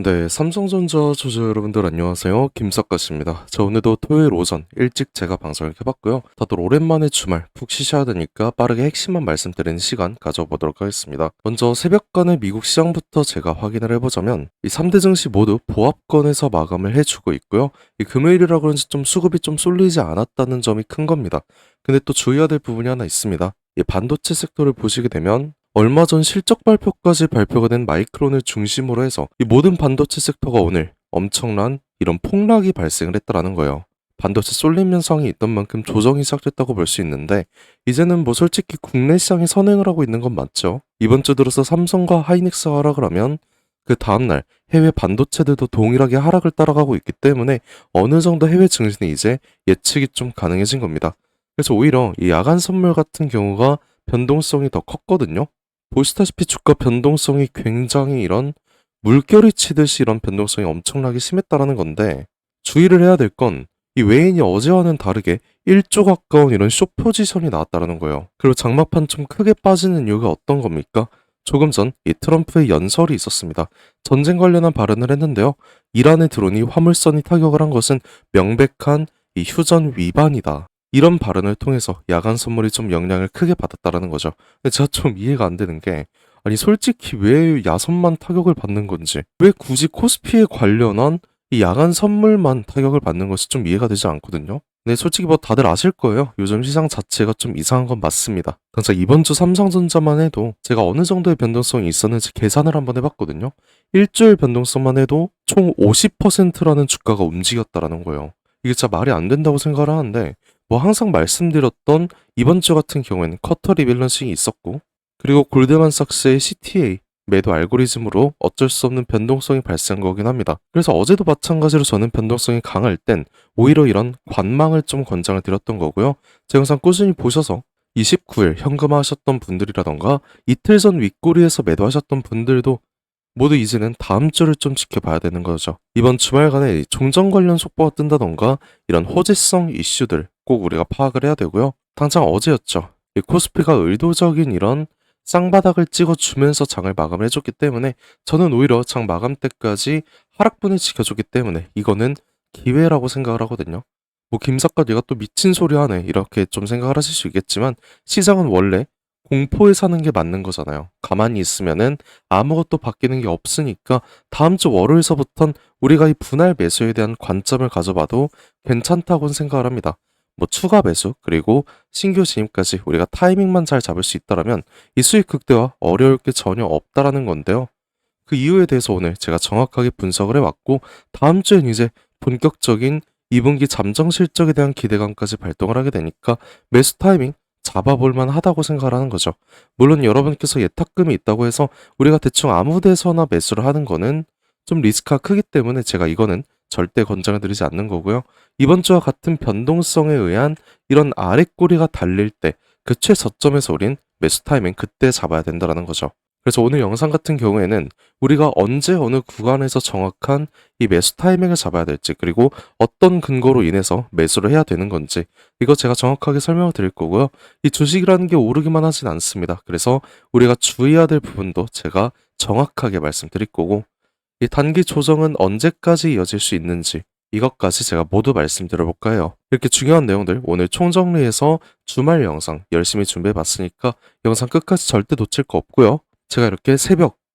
네, 삼성전자 주주 여러분들 안녕하세요. 김석가씨입니다. 자, 오늘도 토요일 오전 일찍 제가 방송을 켜봤고요. 다들 오랜만에 주말 푹 쉬셔야 되니까 빠르게 핵심만 말씀드리는 시간 가져보도록 하겠습니다. 먼저 새벽간의 미국 시장부터 제가 확인을 해보자면 이 3대 증시 모두 보합권에서 마감을 해주고 있고요. 이 금요일이라 그런지 좀 수급이 좀 쏠리지 않았다는 점이 큰 겁니다. 근데 또 주의해야 될 부분이 하나 있습니다. 이 반도체 섹터를 보시게 되면 얼마 전 실적 발표까지 발표가 된 마이크론을 중심으로 해서 이 모든 반도체 섹터가 오늘 엄청난 이런 폭락이 발생을 했다라는 거예요. 반도체 쏠림 현상이 있던 만큼 조정이 시작됐다고 볼 수 있는데 이제는 뭐 솔직히 국내 시장이 선행을 하고 있는 건 맞죠. 이번 주 들어서 삼성과 하이닉스가 하락을 하면 그 다음날 해외 반도체들도 동일하게 하락을 따라가고 있기 때문에 어느 정도 해외 증시는 이제 예측이 좀 가능해진 겁니다. 그래서 오히려 이 야간 선물 같은 경우가 변동성이 더 컸거든요. 보시다시피 주가 변동성이 굉장히 이런 물결이 치듯이 이런 변동성이 엄청나게 심했다라는 건데 주의를 해야 될 건 이 외인이 어제와는 다르게 1조 가까운 이런 숏 포지션이 나왔다라는 거예요. 그리고 장막판 좀 크게 빠지는 이유가 어떤 겁니까? 조금 전 이 트럼프의 연설이 있었습니다. 전쟁 관련한 발언을 했는데요. 이란의 드론이 화물선이 타격을 한 것은 명백한 이 휴전 위반이다. 이런 발언을 통해서 야간 선물이 좀 영향을 크게 받았다라는 거죠. 근데 제가 좀 이해가 안 되는 게 아니 솔직히 왜 야선만 타격을 받는 건지 왜 굳이 코스피에 관련한 이 야간 선물만 타격을 받는 것이 좀 이해가 되지 않거든요. 근데 솔직히 뭐 다들 아실 거예요. 요즘 시장 자체가 좀 이상한 건 맞습니다. 당장 이번 주 삼성전자만 해도 제가 어느 정도의 변동성이 있었는지 계산을 한번 해봤거든요. 일주일 변동성만 해도 총 50%라는 주가가 움직였다라는 거예요. 이게 진짜 말이 안 된다고 생각을 하는데 뭐 항상 말씀드렸던 이번 주 같은 경우에는 쿼터 리밸런싱이 있었고 그리고 골드만삭스의 CTA 매도 알고리즘으로 어쩔 수 없는 변동성이 발생한 거긴 합니다. 그래서 어제도 마찬가지로 저는 변동성이 강할 땐 오히려 이런 관망을 좀 권장을 드렸던 거고요. 제 영상 꾸준히 보셔서 29일 현금화하셨던 분들이라던가 이틀 전 윗꼬리에서 매도하셨던 분들도 모두 이제는 다음 주를 좀 지켜봐야 되는 거죠. 이번 주말간에 종전 관련 속보가 뜬다던가 이런 호재성 이슈들 꼭 우리가 파악을 해야 되고요. 당장 어제였죠. 이 코스피가 의도적인 이런 쌍바닥을 찍어주면서 장을 마감을 해줬기 때문에 저는 오히려 장 마감 때까지 하락분을 지켜줬기 때문에 이거는 기회라고 생각을 하거든요. 뭐 김석가 네가 또 미친 소리 하네 이렇게 좀 생각을 하실 수 있겠지만 시장은 원래 공포에 사는 게 맞는 거잖아요. 가만히 있으면은 아무것도 바뀌는 게 없으니까 다음 주 월요일서부턴 우리가 이 분할 매수에 대한 관점을 가져봐도 괜찮다고는 생각을 합니다. 뭐 추가 매수 그리고 신규 진입까지 우리가 타이밍만 잘 잡을 수 있다라면 이 수익 극대화 어려울 게 전혀 없다라는 건데요. 그 이유에 대해서 오늘 제가 정확하게 분석을 해왔고 다음 주엔 이제 본격적인 2분기 잠정 실적에 대한 기대감까지 발동을 하게 되니까 매수 타이밍 잡아볼 만하다고 생각을 하는 거죠. 물론 여러분께서 예탁금이 있다고 해서 우리가 대충 아무 데서나 매수를 하는 거는 좀 리스크가 크기 때문에 제가 이거는 절대 권장을 드리지 않는 거고요. 이번 주와 같은 변동성에 의한 이런 아랫꼬리가 달릴 때 그 최저점에서 우린 매수 타이밍 그때 잡아야 된다는 거죠. 그래서 오늘 영상 같은 경우에는 우리가 언제 어느 구간에서 정확한 이 매수 타이밍을 잡아야 될지 그리고 어떤 근거로 인해서 매수를 해야 되는 건지 이거 제가 정확하게 설명을 드릴 거고요. 이 주식이라는 게 오르기만 하진 않습니다. 그래서 우리가 주의해야 될 부분도 제가 정확하게 말씀드릴 거고 이 단기 조정은 언제까지 이어질 수 있는지 이것까지 제가 모두 말씀드려볼까 해요. 이렇게 중요한 내용들 오늘 총정리해서 주말 영상 열심히 준비해봤으니까 영상 끝까지 절대 놓칠 거 없고요. 제가 이렇게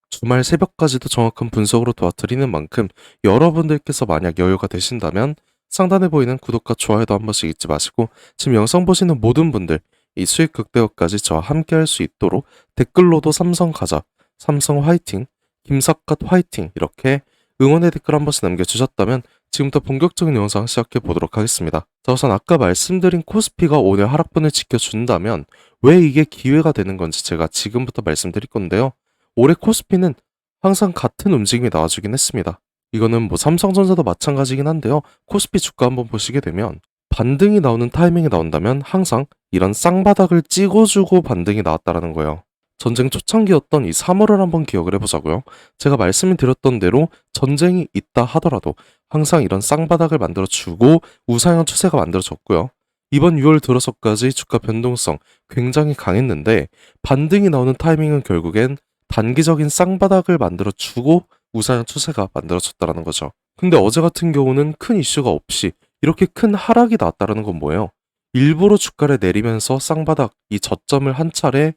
주말 새벽까지도 정확한 분석으로 도와드리는 만큼 여러분들께서 만약 여유가 되신다면 상단에 보이는 구독과 좋아요도 한 번씩 잊지 마시고 지금 영상 보시는 모든 분들 이 수익 극대화까지 저와 함께 할 수 있도록 댓글로도 삼성 가자, 삼성 화이팅, 김삿갓 화이팅 이렇게 응원의 댓글 한 번씩 남겨주셨다면 지금부터 본격적인 영상 시작해 보도록 하겠습니다. 자, 우선 아까 말씀드린 코스피가 오늘 하락분을 지켜준다면 왜 이게 기회가 되는 건지 제가 지금부터 말씀드릴 건데요. 올해 코스피는 항상 같은 움직임이 나와주긴 했습니다. 이거는 뭐 삼성전자도 마찬가지긴 한데요. 코스피 주가 한번 보시게 되면 반등이 나오는 타이밍이 나온다면 항상 이런 쌍바닥을 찍어주고 반등이 나왔다라는 거예요. 전쟁 초창기였던 이 3월을 한번 기억을 해보자고요. 제가 말씀을 드렸던 대로 전쟁이 있다 하더라도 항상 이런 쌍바닥을 만들어주고 우상향 추세가 만들어졌고요. 이번 6월 들어서까지 주가 변동성 굉장히 강했는데 반등이 나오는 타이밍은 결국엔 단기적인 쌍바닥을 만들어주고 우상향 추세가 만들어졌다라는 거죠. 근데 어제 같은 경우는 큰 이슈가 없이 이렇게 큰 하락이 나왔다라는 건 뭐예요? 일부러 주가를 내리면서 쌍바닥 이 저점을 한 차례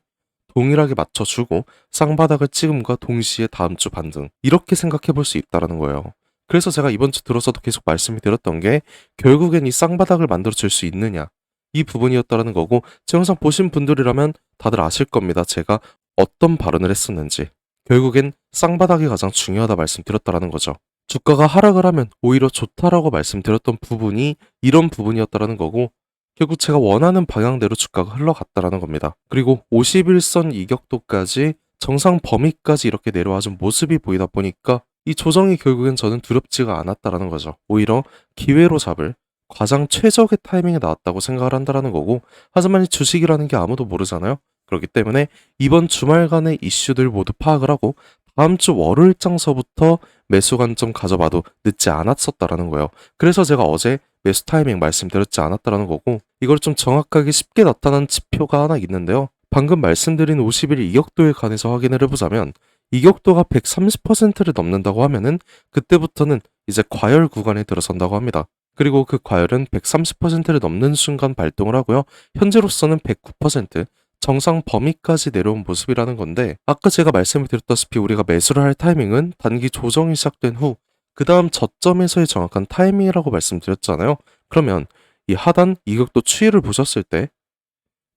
동일하게 맞춰주고 쌍바닥을 찍음과 동시에 다음 주 반등 이렇게 생각해 볼 수 있다라는 거예요. 그래서 제가 이번 주 들어서도 계속 말씀을 드렸던 게 결국엔 이 쌍바닥을 만들어줄 수 있느냐 이 부분이었다라는 거고 제 영상 보신 분들이라면 다들 아실 겁니다. 제가 어떤 발언을 했었는지 결국엔 쌍바닥이 가장 중요하다 말씀드렸다라는 거죠. 주가가 하락을 하면 오히려 좋다라고 말씀드렸던 부분이 이런 부분이었다라는 거고 결국 제가 원하는 방향대로 주가가 흘러갔다라는 겁니다. 그리고 51선 이격도까지 정상 범위까지 이렇게 내려와준 모습이 보이다 보니까 이 조정이 결국엔 저는 두렵지가 않았다라는 거죠. 오히려 기회로 잡을 가장 최적의 타이밍에 나왔다고 생각을 한다라는 거고 하지만 이 주식이라는 게 아무도 모르잖아요. 그렇기 때문에 이번 주말간의 이슈들 모두 파악을 하고 다음 주 월요일장서부터 매수 관점 가져봐도 늦지 않았었다라는 거예요. 그래서 제가 어제 매수 타이밍 말씀드렸지 않았다라는 거고 이걸 좀 정확하게 쉽게 나타난 지표가 하나 있는데요. 방금 말씀드린 50일 이격도에 관해서 확인을 해보자면 이격도가 130%를 넘는다고 하면은 그때부터는 이제 과열 구간에 들어선다고 합니다. 그리고 그 과열은 130%를 넘는 순간 발동을 하고요. 현재로서는 109% 정상 범위까지 내려온 모습이라는 건데 아까 제가 말씀을 드렸다시피 우리가 매수를 할 타이밍은 단기 조정이 시작된 후 그 다음 저점에서의 정확한 타이밍이라고 말씀드렸잖아요. 그러면 이 하단 이격도 추이를 보셨을 때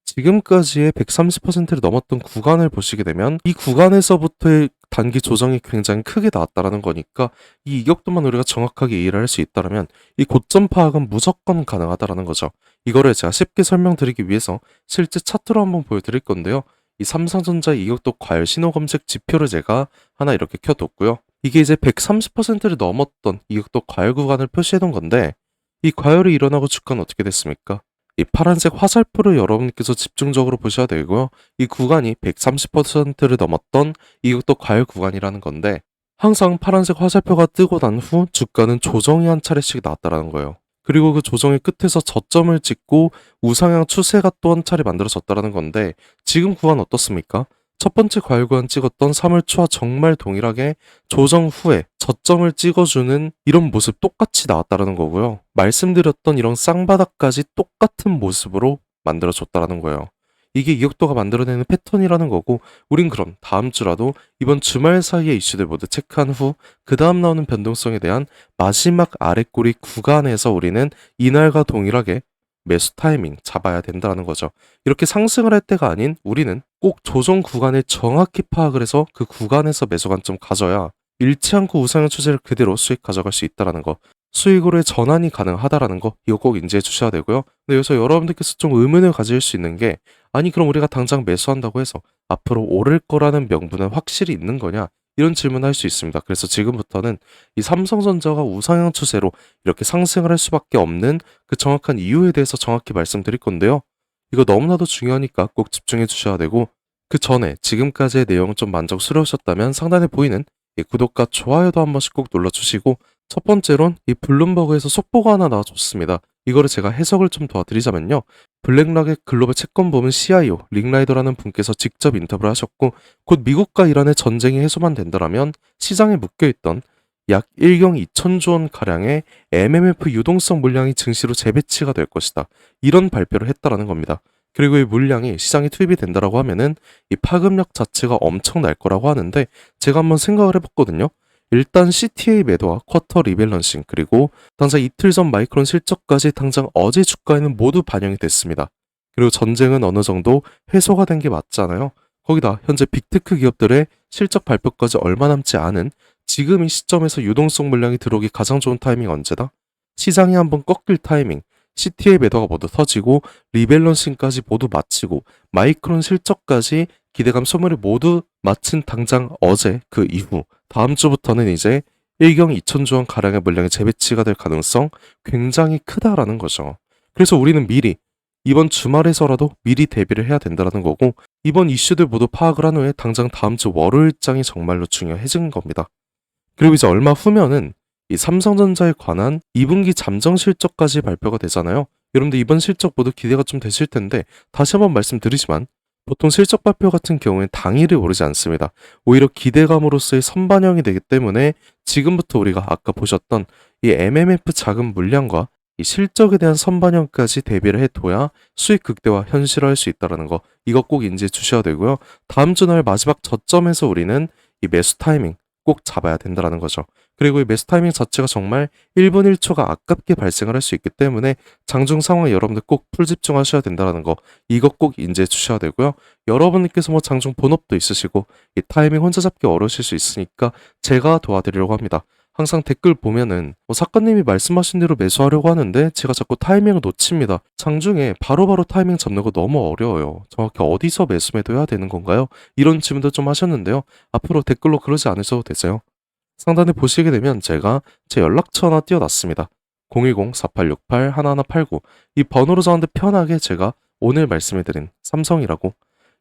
지금까지의 130%를 넘었던 구간을 보시게 되면 이 구간에서부터의 단기 조정이 굉장히 크게 나왔다라는 거니까 이 이격도만 우리가 정확하게 이해를 할 수 있다면 이 고점 파악은 무조건 가능하다라는 거죠. 이거를 제가 쉽게 설명드리기 위해서 실제 차트로 한번 보여드릴 건데요. 이 삼성전자 이격도 과열 신호 검색 지표를 제가 하나 이렇게 켜뒀고요. 이게 이제 130%를 넘었던 이격도 과열 구간을 표시해 놓은 건데 이 과열이 일어나고 주가는 어떻게 됐습니까? 이 파란색 화살표를 여러분께서 집중적으로 보셔야 되고요. 이 구간이 130%를 넘었던 이것도 과열 구간이라는 건데 항상 파란색 화살표가 뜨고 난 후 주가는 조정이 한 차례씩 나왔다라는 거예요. 그리고 그 조정의 끝에서 저점을 찍고 우상향 추세가 또 한 차례 만들어졌다라는 건데 지금 구간 어떻습니까? 첫 번째 과열 구간 찍었던 3월 초와 정말 동일하게 조정 후에 저점을 찍어주는 이런 모습 똑같이 나왔다라는 거고요. 말씀드렸던 이런 쌍바닥까지 똑같은 모습으로 만들어줬다라는 거예요. 이게 이격도가 만들어내는 패턴이라는 거고 우린 그럼 다음 주라도 이번 주말 사이의 이슈들 모두 체크한 후 그 다음 나오는 변동성에 대한 마지막 아랫꼬리 구간에서 우리는 이날과 동일하게 매수 타이밍 잡아야 된다는 거죠. 이렇게 상승을 할 때가 아닌 우리는 꼭 조정 구간을 정확히 파악을 해서 그 구간에서 매수 관점 가져야 잃지 않고 우상향 추세를 그대로 수익 가져갈 수 있다는 거. 수익으로의 전환이 가능하다라는 거 이거 꼭 인지해 주셔야 되고요. 근데 여기서 여러분들께서 좀 의문을 가질 수 있는 게 아니 그럼 우리가 당장 매수한다고 해서 앞으로 오를 거라는 명분은 확실히 있는 거냐? 이런 질문을 할 수 있습니다. 그래서 지금부터는 이 삼성전자가 우상향 추세로 이렇게 상승을 할 수밖에 없는 그 정확한 이유에 대해서 정확히 말씀드릴 건데요. 이거 너무나도 중요하니까 꼭 집중해 주셔야 되고 그 전에 지금까지의 내용 좀 만족스러우셨다면 상단에 보이는 이 구독과 좋아요도 한 번씩 꼭 눌러주시고 첫 번째론 이 블룸버그에서 속보가 하나 나와줬습니다. 이거를 제가 해석을 좀 도와드리자면요. 블랙락의 글로벌 채권 부문 CIO 링라이더라는 분께서 직접 인터뷰를 하셨고 곧 미국과 이란의 전쟁이 해소만 된다라면 시장에 묶여있던 약 1경 2천조 원 가량의 MMF 유동성 물량이 증시로 재배치가 될 것이다. 이런 발표를 했다라는 겁니다. 그리고 이 물량이 시장에 투입이 된다라고 하면은 이 파급력 자체가 엄청날 거라고 하는데 제가 한번 생각을 해봤거든요. 일단 CTA 매도와 쿼터 리밸런싱 그리고 당장 이틀 전 마이크론 실적까지 당장 어제 주가에는 모두 반영이 됐습니다. 그리고 전쟁은 어느 정도 해소가 된 게 맞잖아요. 거기다 현재 빅테크 기업들의 실적 발표까지 얼마 남지 않은 지금 이 시점에서 유동성 물량이 들어오기 가장 좋은 타이밍 언제다? 시장이 한번 꺾일 타이밍, CTA 매도가 모두 터지고 리밸런싱까지 모두 마치고 마이크론 실적까지 기대감 소멸을 모두 마친 당장 어제 그 이후 다음 주부터는 이제 1경 2천조 원 가량의 물량이 재배치가 될 가능성 굉장히 크다라는 거죠. 그래서 우리는 미리 이번 주말에서라도 미리 대비를 해야 된다는 거고 이번 이슈들 모두 파악을 한 후에 당장 다음 주 월요일장이 정말로 중요해진 겁니다. 그리고 이제 얼마 후면은 이 삼성전자에 관한 2분기 잠정 실적까지 발표가 되잖아요. 여러분들 이번 실적 모두 기대가 좀 되실 텐데 다시 한번 말씀드리지만 보통 실적 발표 같은 경우엔 당일에 오르지 않습니다. 오히려 기대감으로서의 선반영이 되기 때문에 지금부터 우리가 아까 보셨던 이 MMF 자금 물량과 이 실적에 대한 선반영까지 대비를 해둬야 수익 극대화 현실화할 수 있다는 거, 이거 꼭 인지해 주셔야 되고요. 다음 주날 마지막 저점에서 우리는 이 매수 타이밍 꼭 잡아야 된다는 거죠. 그리고 이 매수 타이밍 자체가 정말 1분 1초가 아깝게 발생을 할 수 있기 때문에 장중 상황에 여러분들 꼭 풀 집중하셔야 된다는 거, 이거 꼭 인지해 주셔야 되고요. 여러분께서 뭐 장중 본업도 있으시고 이 타이밍 혼자 잡기 어려우실 수 있으니까 제가 도와드리려고 합니다. 항상 댓글 보면은 작가님이 말씀하신 대로 매수하려고 하는데 제가 자꾸 타이밍을 놓칩니다. 장중에 바로바로 타이밍 잡는 거 너무 어려워요. 정확히 어디서 매수 매도해야 되는 건가요? 이런 질문도 좀 하셨는데요. 앞으로 댓글로 그러지 않으셔도 되세요. 상단에 보시게 되면 제가 제 연락처 하나 띄워놨습니다. 010-4868-1189 이 번호로 저한테 편하게 제가 오늘 말씀해드린 삼성이라고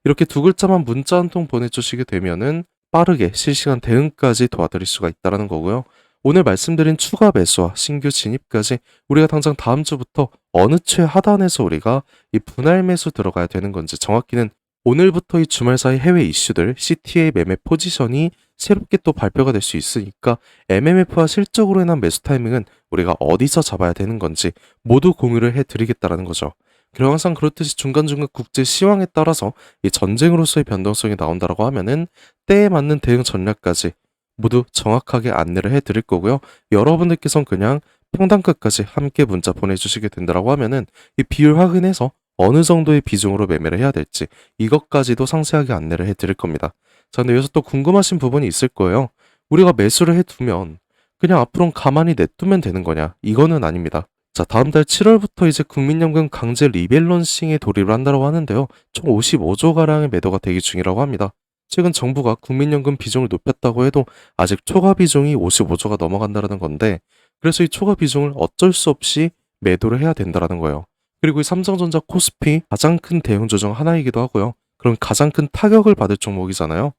이렇게 두 글자만 문자 한 통 보내주시게 되면은 빠르게 실시간 대응까지 도와드릴 수가 있다는 거고요. 오늘 말씀드린 추가 매수와 신규 진입까지 우리가 당장 다음 주부터 어느 최하단에서 우리가 이 분할 매수 들어가야 되는 건지, 정확히는 오늘부터 이 주말 사이 해외 이슈들 CTA 매매 포지션이 새롭게 또 발표가 될 수 있으니까 MMF와 실적으로 인한 매수 타이밍은 우리가 어디서 잡아야 되는 건지 모두 공유를 해드리겠다라는 거죠. 그리고 항상 그렇듯이 중간중간 국제 시황에 따라서 이 전쟁으로서의 변동성이 나온다라고 하면은 때에 맞는 대응 전략까지 모두 정확하게 안내를 해드릴 거고요. 여러분들께서는 그냥 평단 끝까지 함께 문자 보내주시게 된다라고 하면은 이 비율 확인해서 어느 정도의 비중으로 매매를 해야 될지 이것까지도 상세하게 안내를 해드릴 겁니다. 자, 근데 여기서 또 궁금하신 부분이 있을 거예요. 우리가 매수를 해두면 그냥 앞으로는 가만히 냅두면 되는 거냐? 이거는 아닙니다. 자, 다음 달 7월부터 이제 국민연금 강제 리밸런싱에 돌입을 한다고 하는데요. 총 55조 가량의 매도가 대기 중이라고 합니다. 최근 정부가 국민연금 비중을 높였다고 해도 아직 초과 비중이 55조가 넘어간다는 건데, 그래서 이 초과 비중을 어쩔 수 없이 매도를 해야 된다는 거예요. 그리고 이 삼성전자 코스피 가장 큰 대응 조정 하나이기도 하고요. 그럼 가장 큰 타격을 받을 종목이잖아요.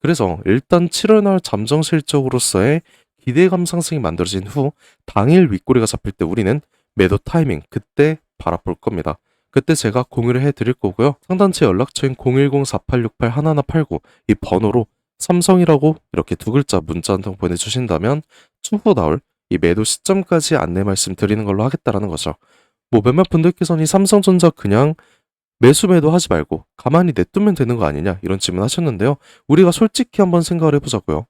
그래서 일단 7월 날 잠정 실적으로서의 기대감 상승이 만들어진 후 당일 윗꼬리가 잡힐 때 우리는 매도 타이밍 그때 바라볼 겁니다. 그때 제가 공유를 해드릴 거고요. 상단체 연락처인 010-4868-1189 이 번호로 삼성이라고 이렇게 두 글자 문자 한 통 보내주신다면 추후 나올 이 매도 시점까지 안내 말씀 드리는 걸로 하겠다라는 거죠. 뭐 몇몇 분들께서는 이 삼성전자 그냥 매수 매도 하지 말고 가만히 냅두면 되는 거 아니냐 이런 질문 하셨는데요. 우리가 솔직히 한번 생각을 해보자고요.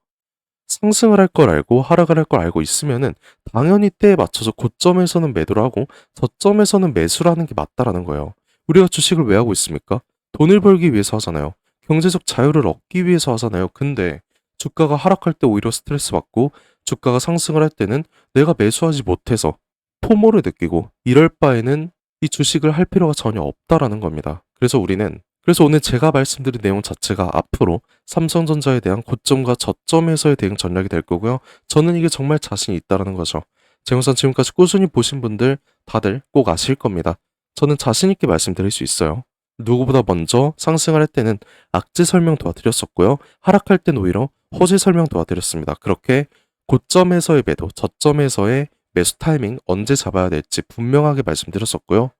상승을 할 걸 알고 하락을 할 걸 알고 있으면은 당연히 때에 맞춰서 고점에서는 매도를 하고 저점에서는 매수를 하는 게 맞다라는 거예요. 우리가 주식을 왜 하고 있습니까? 돈을 벌기 위해서 하잖아요. 경제적 자유를 얻기 위해서 하잖아요. 근데 주가가 하락할 때 오히려 스트레스 받고 주가가 상승을 할 때는 내가 매수하지 못해서 포모를 느끼고 이럴 바에는 이 주식을 할 필요가 전혀 없다라는 겁니다. 그래서 오늘 제가 말씀드린 내용 자체가 앞으로 삼성전자에 대한 고점과 저점에서의 대응 전략이 될 거고요. 저는 이게 정말 자신이 있다라는 거죠. 제 영상 지금까지 꾸준히 보신 분들 다들 꼭 아실 겁니다. 저는 자신 있게 말씀드릴 수 있어요. 누구보다 먼저 상승을 할 때는 악재 설명 도와드렸었고요. 하락할 때는 오히려 호재 설명 도와드렸습니다. 그렇게 고점에서의 매도, 저점에서의 매수 타이밍 언제 잡아야 될지 분명하게 말씀드렸었고요.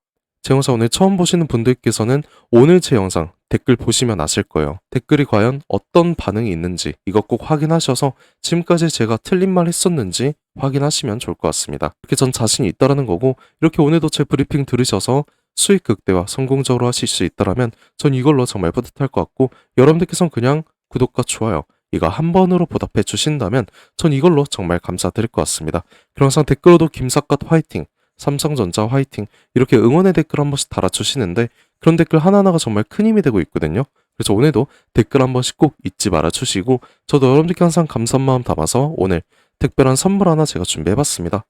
제 영상 오늘 처음 보시는 분들께서는 오늘 제 영상 댓글 보시면 아실 거예요. 댓글이 과연 어떤 반응이 있는지 이거 꼭 확인하셔서 지금까지 제가 틀린 말 했었는지 확인하시면 좋을 것 같습니다. 이렇게 전 자신이 있다라는 거고, 이렇게 오늘도 제 브리핑 들으셔서 수익 극대화 성공적으로 하실 수 있다라면 전 이걸로 정말 뿌듯할 것 같고, 여러분들께서는 그냥 구독과 좋아요 이거 한 번으로 보답해 주신다면 전 이걸로 정말 감사드릴 것 같습니다. 그럼 항상 댓글로도 김삿갓 화이팅, 삼성전자 화이팅 이렇게 응원의 댓글 한 번씩 달아주시는데 그런 댓글 하나하나가 정말 큰 힘이 되고 있거든요. 그래서 오늘도 댓글 한 번씩 꼭 잊지 말아주시고, 저도 여러분들께 항상 감사한 마음 담아서 오늘 특별한 선물 하나 제가 준비해봤습니다.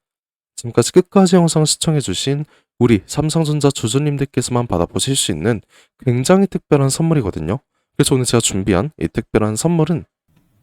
지금까지 끝까지 영상 시청해주신 우리 삼성전자 주주님들께서만 받아보실 수 있는 굉장히 특별한 선물이거든요. 그래서 오늘 제가 준비한 이 특별한 선물은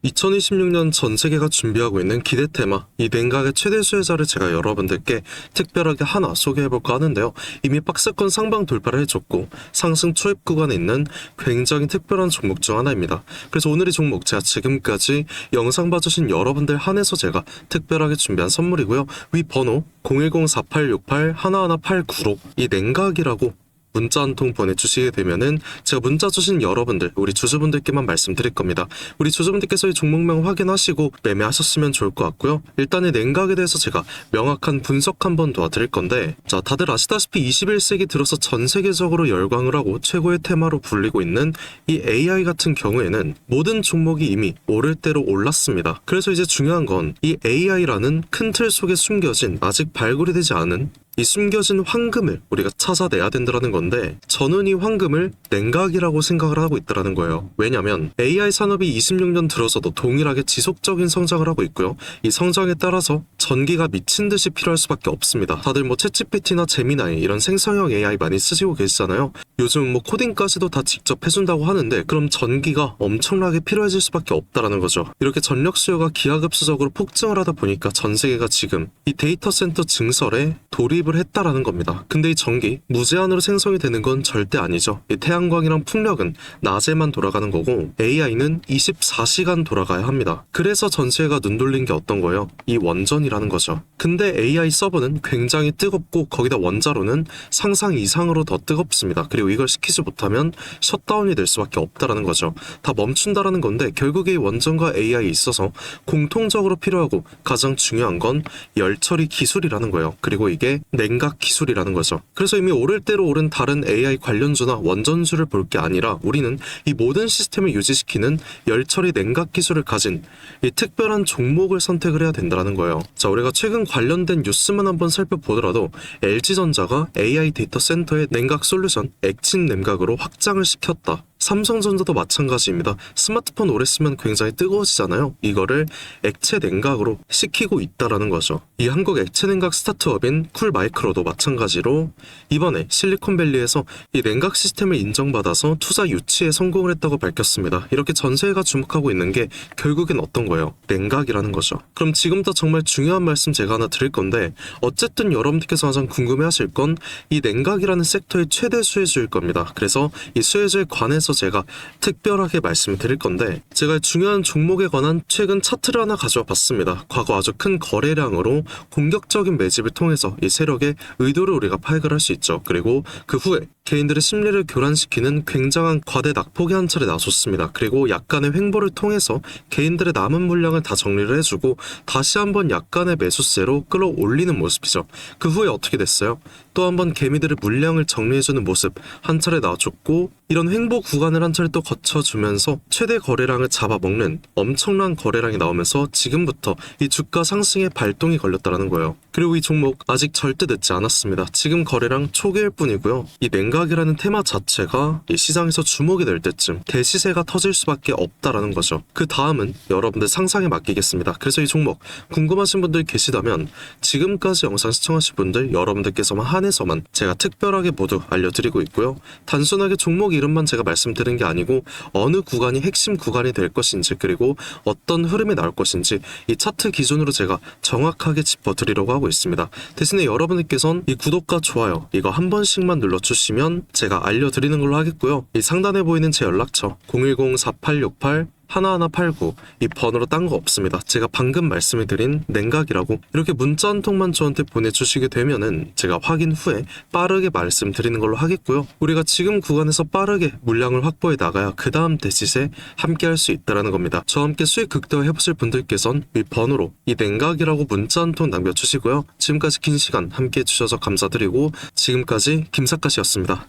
2026년 전 세계가 준비하고 있는 기대 테마 이 냉각의 최대 수혜자를 제가 여러분들께 특별하게 하나 소개해볼까 하는데요. 이미 박스권 상방 돌파를 해줬고 상승 초입 구간에 있는 굉장히 특별한 종목 중 하나입니다. 그래서 오늘 이 종목 제가 지금까지 영상 봐주신 여러분들 한해서 제가 특별하게 준비한 선물이고요. 위 번호 010-4868-1189로 이 냉각이라고 문자 한 통 보내주시게 되면은 제가 문자 주신 여러분들, 우리 주주분들께만 말씀드릴 겁니다. 우리 주주분들께서 이 종목명 확인하시고 매매하셨으면 좋을 것 같고요. 일단은 냉각에 대해서 제가 명확한 분석 한번 도와드릴 건데, 자, 다들 아시다시피 21세기 들어서 전 세계적으로 열광을 하고 최고의 테마로 불리고 있는 이 AI 같은 경우에는 모든 종목이 이미 오를 대로 올랐습니다. 그래서 이제 중요한 건 이 AI라는 큰 틀 속에 숨겨진 아직 발굴이 되지 않은 이 숨겨진 황금을 우리가 찾아내야 된다는 건데, 저는 이 황금을 냉각이라고 생각을 하고 있다는 거예요. 왜냐면 AI 산업이 26년 들어서도 동일하게 지속적인 성장을 하고 있고요. 이 성장에 따라서 전기가 미친 듯이 필요할 수밖에 없습니다. 다들 뭐 챗GPT나 제미나이 이런 생성형 AI 많이 쓰시고 계시잖아요. 요즘 뭐 코딩까지도 다 직접 해준다고 하는데, 그럼 전기가 엄청나게 필요해질 수밖에 없다라는 거죠. 이렇게 전력 수요가 기하급수적으로 폭증을 하다 보니까 전 세계가 지금 이 데이터 센터 증설에 돌입을 했다라는 겁니다. 근데 이 전기 무제한으로 생성이 되는 건 절대 아니죠. 이 태양광이랑 풍력은 낮에만 돌아가는 거고 AI는 24시간 돌아가야 합니다. 그래서 전 세계가 눈 돌린 게 어떤 거예요? 이 원전이라는 거죠. 근데 AI 서버는 굉장히 뜨겁고 거기다 원자로는 상상 이상으로 더 뜨겁습니다. 그리고 이걸 시키지 못하면 셧다운이 될 수밖에 없다라는 거죠. 다 멈춘다라는 건데, 결국에 이 원전과 AI에 있어서 공통적으로 필요하고 가장 중요한 건 열처리 기술이라는 거예요. 그리고 이게 냉각 기술이라는 거죠. 그래서 이미 오를 대로 오른 다른 AI 관련주나 원전주를 볼 게 아니라 우리는 이 모든 시스템을 유지시키는 열처리 냉각 기술을 가진 이 특별한 종목을 선택을 해야 된다는 거예요. 자, 우리가 최근 관련된 뉴스만 한번 살펴보더라도 LG전자가 AI 데이터 센터의 냉각 솔루션 액친 냉각으로 확장을 시켰다. 삼성전자도 마찬가지입니다. 스마트폰 오래 쓰면 굉장히 뜨거워지잖아요. 이거를 액체 냉각으로 시키고 있다라는 거죠. 이 한국 액체 냉각 스타트업인 쿨마이크로도 마찬가지로 이번에 실리콘밸리에서 이 냉각 시스템을 인정받아서 투자 유치에 성공을 했다고 밝혔습니다. 이렇게 전 세계가 주목하고 있는 게 결국엔 어떤 거예요? 냉각이라는 거죠. 그럼 지금부터 정말 중요한 말씀 제가 하나 드릴 건데, 어쨌든 여러분들께서 가장 궁금해하실 건 이 냉각이라는 섹터의 최대 수혜주일 겁니다. 그래서 이 수혜주에 관해서 제가 특별하게 말씀을 드릴 건데, 제가 중요한 종목에 관한 최근 차트를 하나 가져와 봤습니다. 과거 아주 큰 거래량으로 공격적인 매집을 통해서 이 세력의 의도를 우리가 파악을 할 수 있죠. 그리고 그 후에 개인들의 심리를 교란시키는 굉장한 과대 낙폭의 한 차례 나섰습니다. 그리고 약간의 횡보를 통해서 개인들의 남은 물량을 다 정리를 해주고 다시 한번 약간의 매수세로 끌어올리는 모습이죠. 그 후에 어떻게 됐어요? 또 한번 개미들의 물량을 정리해주는 모습 한 차례 나와줬고, 이런 횡보 구간을 한 차례 또 거쳐주면서 최대 거래량을 잡아먹는 엄청난 거래량이 나오면서 지금부터 이 주가 상승에 발동이 걸렸다는 거예요. 그리고 이 종목 아직 절대 늦지 않았습니다. 지금 거래량 초기일 뿐이고요. 이 냉각이라는 테마 자체가 이 시장에서 주목이 될 때쯤 대시세가 터질 수밖에 없다라는 거죠. 그 다음은 여러분들 상상에 맡기겠습니다. 그래서 이 종목 궁금하신 분들 계시다면 지금까지 영상 시청하신 분들 여러분들께서만 한해서만 제가 특별하게 모두 알려드리고 있고요. 단순하게 종목 이름만 제가 말씀드린 게 아니고 어느 구간이 핵심 구간이 될 것인지, 그리고 어떤 흐름이 나올 것인지 이 차트 기준으로 제가 정확하게 짚어드리려고 하고 있습니다. 대신에 여러분들께서는 이 구독과 좋아요 이거 한 번씩만 눌러주시면 제가 알려드리는 걸로 하겠고요. 이 상단에 보이는 제 연락처 010-4868 1189 이 번호로 딴 거 없습니다. 제가 방금 말씀을 드린 냉각이라고 이렇게 문자 한 통만 저한테 보내주시게 되면은 제가 확인 후에 빠르게 말씀드리는 걸로 하겠고요. 우리가 지금 구간에서 빠르게 물량을 확보해 나가야 그 다음 대시세 함께 할 수 있다는 겁니다. 저와 함께 수익 극대화 해보실 분들께선 이 번호로 이 냉각이라고 문자 한 통 남겨주시고요. 지금까지 긴 시간 함께 해주셔서 감사드리고, 지금까지 김사카시였습니다.